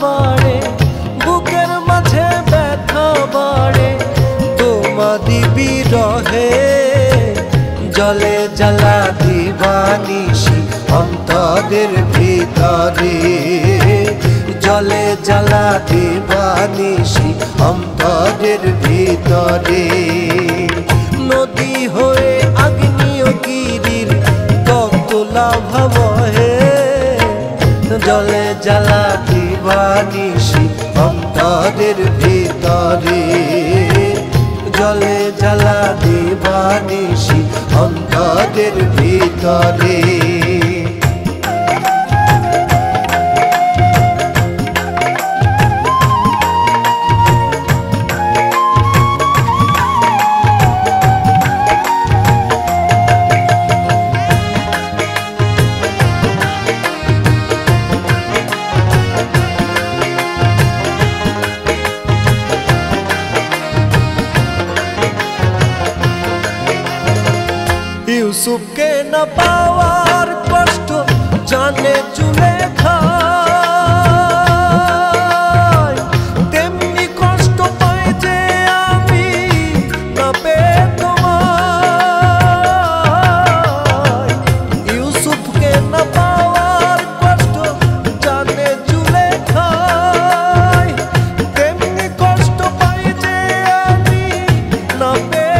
বাড়ে, বুকের মাঝে ব্যথা বাড়ে তোমারি বিরহে। জলে জ্বালা দিবানিশি অন্তরের ভিতরে, জলে জ্বালা দিবানিশি অন্তরের ভিতরে। নদী হয়ে আগ্নেয়গিরির তপ্ত লাভা বহে, জলে জ্বালা দিবানিশি অন্তরের ভিতরে, জলে জ্বালা দিবানিশি অন্তরের ভিতরে। ইউসুফকে না পাওয়ার কষ্ট জানে জুলেখা, তেমনি কষ্ট পাই যে আমি না পেয়ে তোমায়। ইউসুফকে না পাওয়ার কষ্ট জানে জুলেখা, তেমনি কষ্ট পাই যে আমি না পেয়ে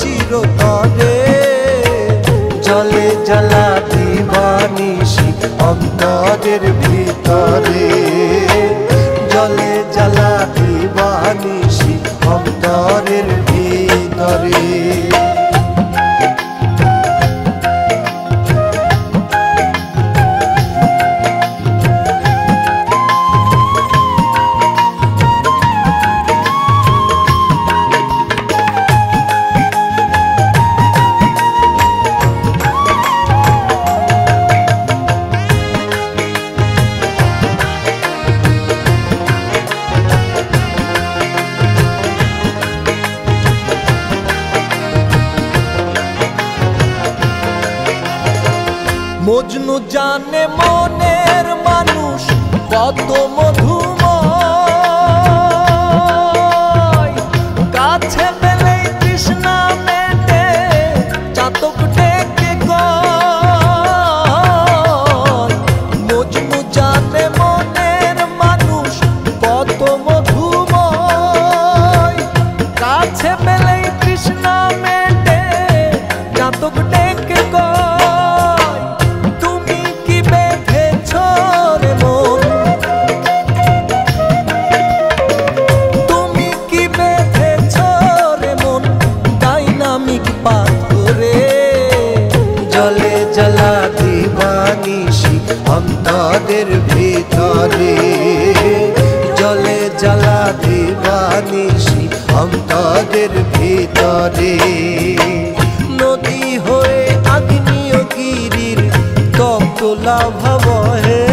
চিরতরে। জলে জ্বালা দিবানিশি অন্তরের ভিতরে, জলে জ্বালা দিবানিশি অন্তরের ভিতরে। মজনু জানে মনের মানুষ কত মধুময়, কাছে পেলেই তৃষ্ণা মেটে চাতক ডেকে কয়। মজনু জানে মনের মানুষ কত মধুময়, কাছে পেলেই তৃষ্ণা মেটে চাতক ডেকে কয়। জলে জ্বালা দিবানিশি অন্তরের ভিতরে, জলে জ্বালা দিবানিশি অন্তরের ভিতরে। নদী হয়ে আগ্নেয়গিরির তপ্ত লাভা বহে,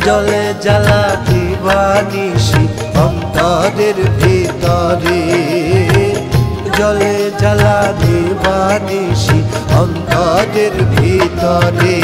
জলে জ্বালা দিবানিশি অন্তরের ভিতরে, জলে জ্বালা দিবানিশি অন্তরের ভিতরে।